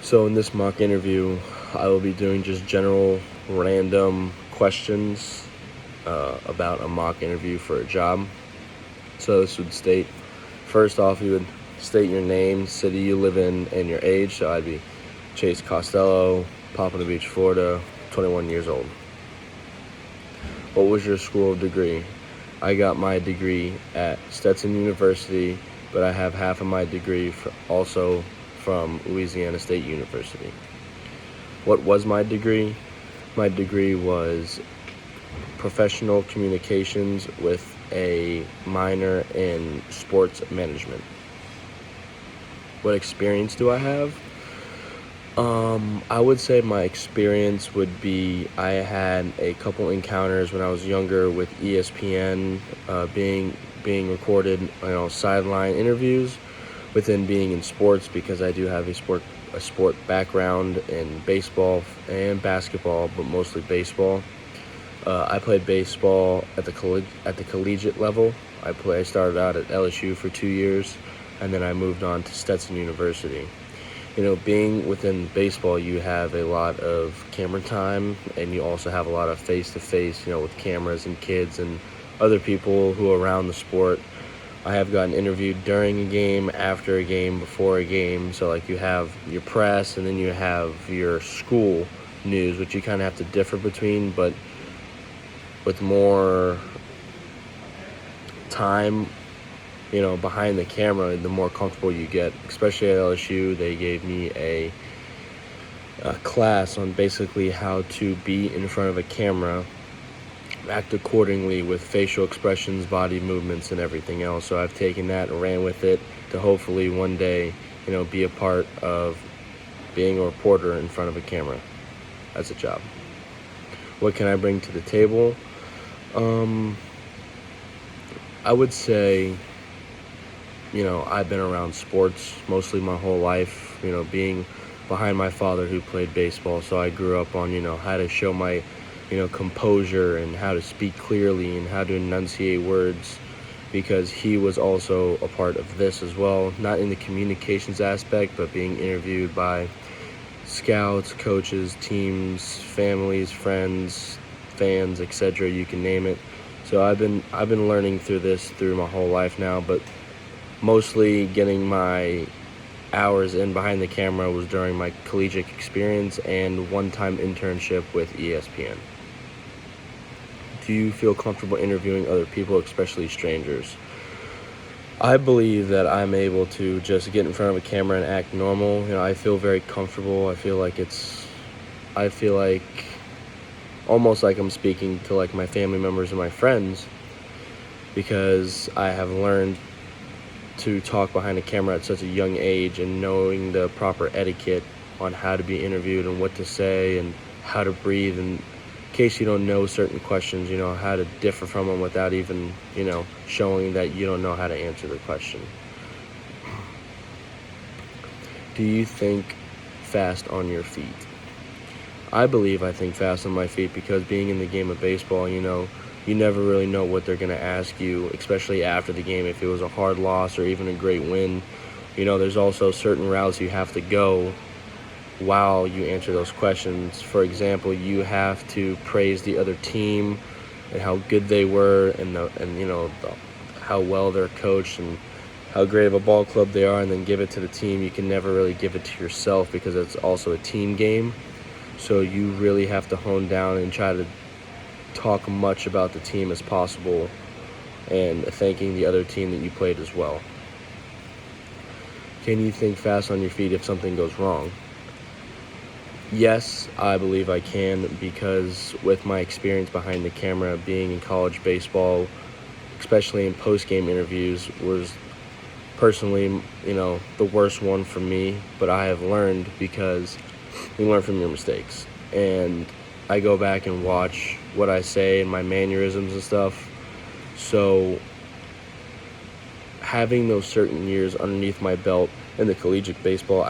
So in this mock interview, I will be doing just general random questions about a mock interview for a job. So this would state, first off, you would state your name, city you live in, and your age. So I'd be Chase Costello, Pompano Beach, Florida, 21 years old. What was your school degree? I got my degree at Stetson University, but I have half of my degree also from Louisiana State University. What was my degree? My degree was professional communications with a minor in sports management. What experience do I have? I would say my experience would be I had a couple encounters when I was younger with ESPN, being recorded, sideline interviews, within being in sports because I do have a sport background in baseball and basketball, but mostly baseball. I played baseball at the collegiate level. I started out at LSU for 2 years, and then I moved on to Stetson University. Being within baseball, you have a lot of camera time, and you also have a lot of face-to-face, with cameras and kids and other people who are around the sport. I have gotten interviewed during a game, after a game, before a game. So you have your press and then you have your school news, which you kind of have to differ between, but with more time, behind the camera, the more comfortable you get. Especially at LSU, they gave me a class on basically how to be in front of a camera, act accordingly with facial expressions, body movements, and everything else. So I've taken that and ran with it to hopefully one day, be a part of being a reporter in front of a camera as a job. What can I bring to the table? I would say, I've been around sports mostly my whole life, being behind my father who played baseball. So I grew up on, how to show my, composure and how to speak clearly and how to enunciate words, because he was also a part of this as well, not in the communications aspect, but being interviewed by scouts, coaches, teams, families, friends, fans, etc. You can name it. So I've been learning through my whole life now, but mostly getting my hours in behind the camera was during my collegiate experience and one-time internship with ESPN. Do you feel comfortable interviewing other people, especially strangers? I believe that I'm able to just get in front of a camera and act normal. I feel very comfortable. I feel like almost like I'm speaking to my family members and my friends, because I have learned to talk behind a camera at such a young age, and knowing the proper etiquette on how to be interviewed and what to say and how to breathe, and in case you don't know certain questions, how to differ from them without even, showing that you don't know how to answer the question. Do you think fast on your feet? I think fast on my feet because being in the game of baseball, you never really know what they're going to ask you, especially after the game. If it was a hard loss or even a great win, there's also certain routes you have to go while you answer those questions. For example, you have to praise the other team and how good they were, and how well they're coached and how great of a ball club they are, and then give it to the team. You can never really give it to yourself because it's also a team game. So you really have to hone down and try to talk much about the team as possible, and thanking the other team that you played as well. Can you think fast on your feet if something goes wrong? Yes, I believe I can, because with my experience behind the camera, being in college baseball, especially in post-game interviews, was personally, the worst one for me. But I have learned, because you learn from your mistakes. And I go back and watch what I say and my mannerisms and stuff. So having those certain years underneath my belt in the collegiate baseball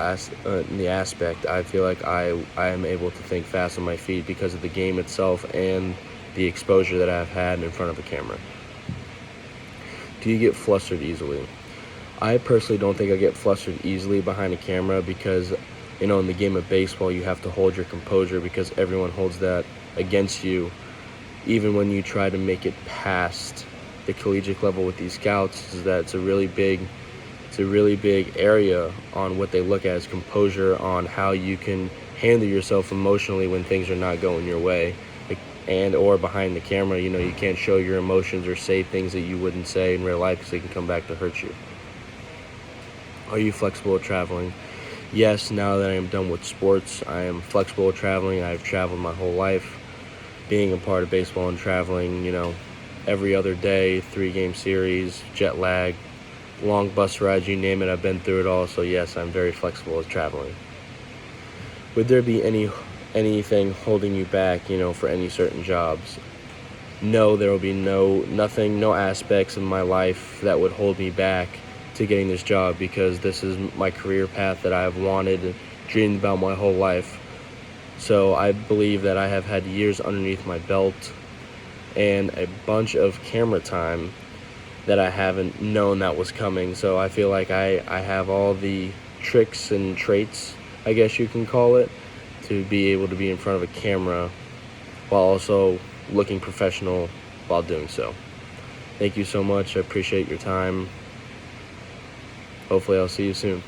in the aspect, I feel like I am able to think fast on my feet because of the game itself and the exposure that I've had in front of a camera. Do you get flustered easily? I personally don't think I get flustered easily behind a camera, because in the game of baseball, you have to hold your composure because everyone holds that against you. Even when you try to make it past the collegiate level with these scouts, is that it's a really big area on what they look at as composure, on how you can handle yourself emotionally when things are not going your way. And or behind the camera, you can't show your emotions or say things that you wouldn't say in real life because they can come back to hurt you. Are you flexible with traveling? Yes, now that I am done with sports, I am flexible with traveling. I've traveled my whole life, being a part of baseball and traveling, every other day, 3-game series, jet lag, long bus rides, you name it, I've been through it all. So yes, I'm very flexible with traveling. Would there be anything holding you back, for any certain jobs? No, there will be no aspects of my life that would hold me back to getting this job, because this is my career path that I have wanted and dreamed about my whole life. So I believe that I have had years underneath my belt and a bunch of camera time that I haven't known that was coming. So I feel like I have all the tricks and traits, I guess you can call it, to be able to be in front of a camera while also looking professional while doing so. Thank you so much. I appreciate your time. Hopefully I'll see you soon.